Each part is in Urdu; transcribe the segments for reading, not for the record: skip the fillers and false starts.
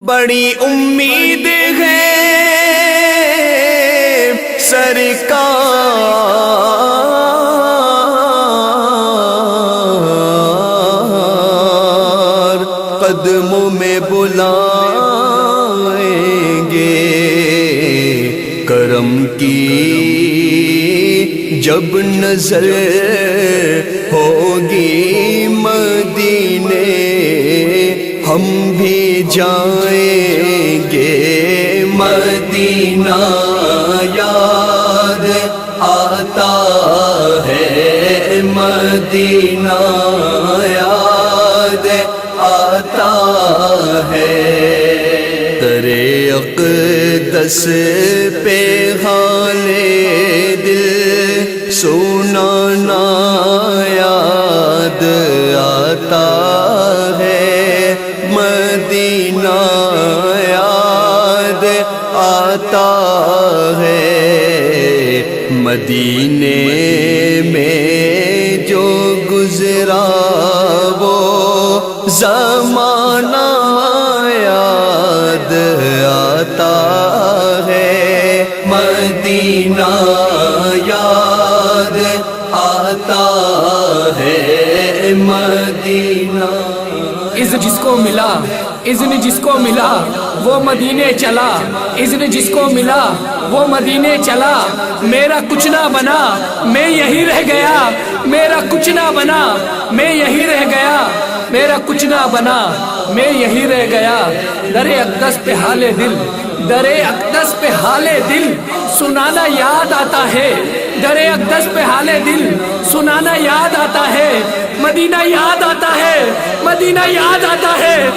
بڑی امید ہے سرکار قدموں میں بلائیں گے، کرم کی جب نظر ہوگی مدینے ہم بھی جائیں گے۔ مدینہ یاد آتا ہے، مدینہ یاد آتا ہے، درِ اقدس پہ حال دل سنانا یاد آتا ہے، مدینہ یاد آتا ہے۔ مدینے میں جو گزرا وہ زمانہ یاد آتا ہے، مدینہ یاد آتا ہے، مدینہ۔ اذن جس کو ملا، اذن جس کو ملا وہ مدینے چلا، اذن جس کو ملا وہ مدینے چلا۔ میرا کچھ نہ بنا میں یہی رہ گیا، میرا کچھ نہ بنا میں یہی رہ گیا، میرا کچھ نہ بنا میں یہی رہ گیا۔ در اقدس پہ حال دل، در اقدس پہ حال دل سنانا یاد آتا ہے، در اقدس پہ حال دل سنانا یاد آتا ہے، مدینہ یاد آتا ہے، مدینہ یاد آتا ہے۔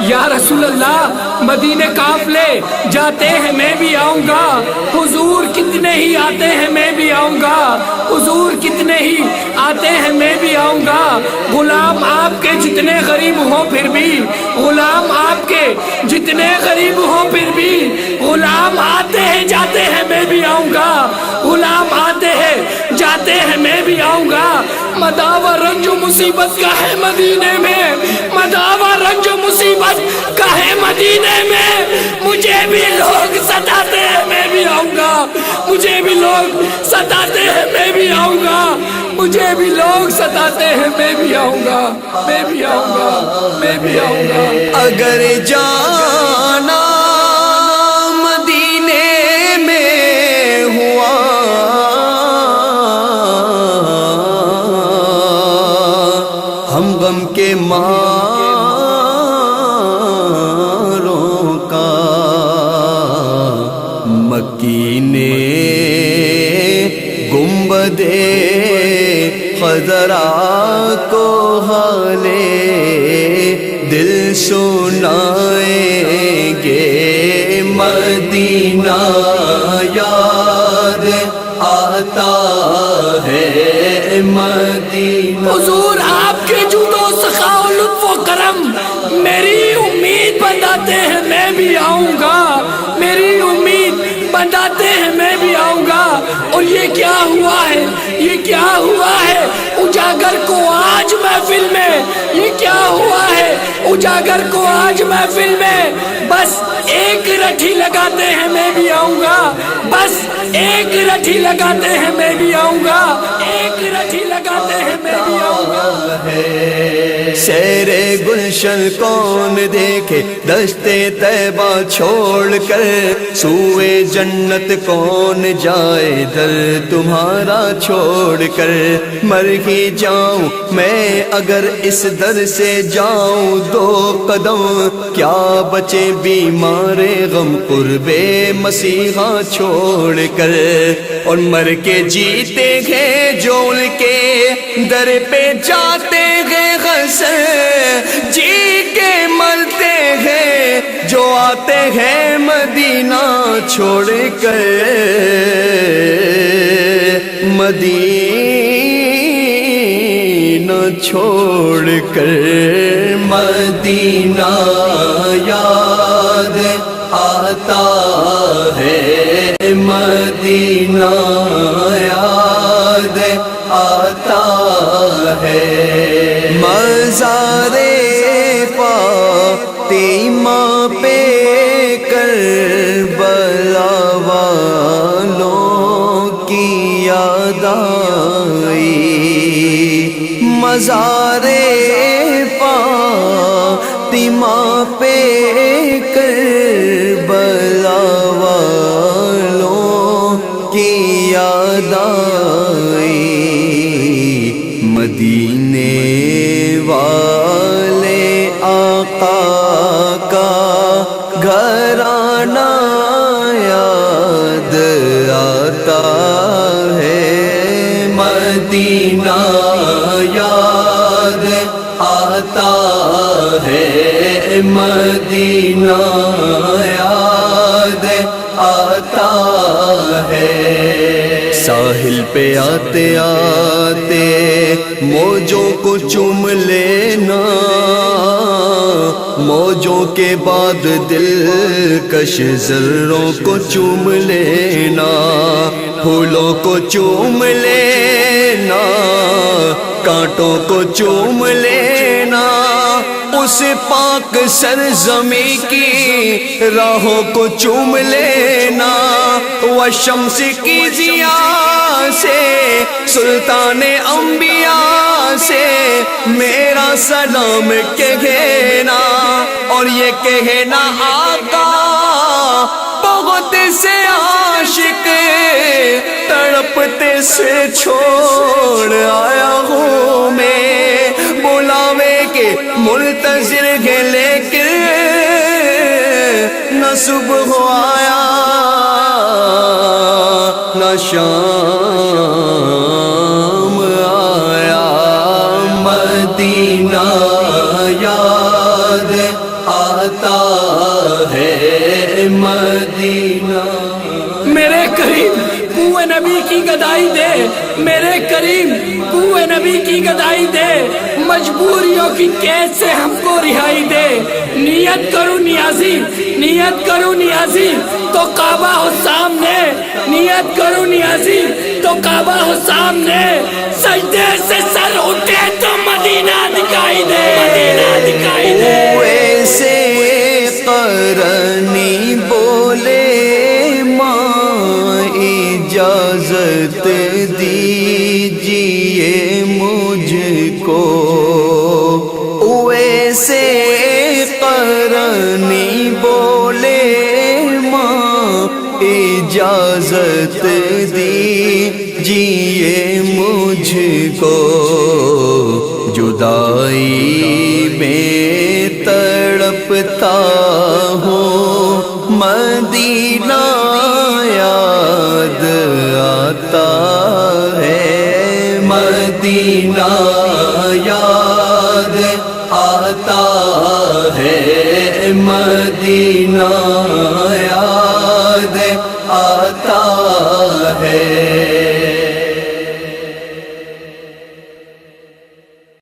یا رسول اللہ مدینے قافلے جاتے ہیں میں بھی آؤں گا، حضور کتنے ہی آتے ہیں میں بھی آؤں گا، حضور کتنے ہی آتے ہیں میں بھی آؤں گا۔ غلام آپ کے جتنے غریب ہوں پھر بھی، غلام آپ کے جتنے غریب ہوں پھر بھی، غلام آتے ہیں جاتے ہیں میں بھی آؤں گا، غلام آتے ہیں جاتے ہیں میں بھی آؤں گا۔ مداوا رنج و مصیبت کا ہے مدینے میں، مداوا رنج و مصیبت کا ہے مدینے میں، مجھے بھی لوگ ستاتے ہیں میں بھی آؤں گا، مجھے بھی لوگ ستاتے ہیں میں بھی آؤں گا، مجھے بھی لوگ ستاتے ہیں میں بھی آؤں گا، میں بھی آؤں گا، میں بھی آؤں گا۔ اگر جانا مدینے میں ہوا ہم غم کے ماروں کا، مکی نے گنبدِ خضرا کو حال دل سنائیں گے، مدینہ یاد آتا ہے، مدینہ۔ حضور آپ کے جود و سخا و لطف و کرم میری امید بندھاتے ہیں میں بھی آؤں گا، میری امید بندھاتے ہیں میں بھی آؤں گا۔ اور یہ کیا ہوا ہے، یہ کیا ہوا ہے اجاگر کو آج محفل میں، یہ کیا ہوا ہے اجاگر کو آج محفل میں؟ بس ایک رٹھی لگاتے ہیں میں بھی آؤں گا، بس ایک رٹھی لگاتے ہیں میں بھی آؤں گا، ایک رٹھی لگاتے ہیں میں بھی آؤں گا۔ سیر گلشن کون دیکھے دشتے طیبہ چھوڑ کر، سوئے جنت کون جائے در تمہارا چھوڑ کر۔ مر ہی جاؤں میں اگر اس در سے جاؤں دو قدم، کیا بچے بیمار غم قربے مسیحا چھوڑ کر۔ اور مر کے جیتے ہیں جو ان کے در پہ جاتے ہیں غسل، جی کے مرتے ہیں جو آتے ہیں مدینہ چھوڑ کر، مدینہ چھوڑ کر، مدینہ یاد آتا ہے، مدینہ یاد آتا ہے۔ مزار فاطمہ پہ کربلا والوں کی یاد آئی، مزار فاطمہ پہ کربلا والوں کی یاد آئی، مدینے والے آقا کا گھرانہ یاد آتا ہے، مدینہ یاد آتا ہے، مدینہ یاد آتا ہے۔ ساحل پہ آتے آتے موجوں کو چوم لینا، موجوں کے بعد دلکش ذروں کو چوم لینا، پھولوں کو چوم لینا، کانٹوں کو چوم لینا، اس پاک سرزمین کی راہوں کو چوم لینا، والشمس کی ضیاء سے سلطان انبیاء سے میرا سلام کہنا، اور یہ کہنا آقا بہت سے عاشق تڑپتے سے چھوڑ آیا ہوں میں، بلاوے کے منتظر ہے لیکن نہ صبح آیا نہ شام آیا، مدینہ یاد آتا ہے، مدینہ۔ میرے کریم کوہ نبی کی گدائی دے، میرے کریم کوہ نبی کی گدائی دے، مجبوریوں کی قید سے ہم کو رہائی دے، نیت کروں نیازی، نیت کروں نیازی تو کعبہ ہو سامنے، نیت کروں نیازی تو کعبہ ہو سامنے، سجدے سے سر اٹھے تو مدینہ دکھائی دے، مدینہ دکھائی دے۔ ویسے قرنی بولے اجازت دیجیے مجھ کو، ویسے قرنی بولے ماں اجازت دیجیے مجھ کو، جدائی میں تڑپتا ہوں مدینہ یاد آتا ہے، مدینہ یاد آتا ہے، مدینہ یاد آتا ہے۔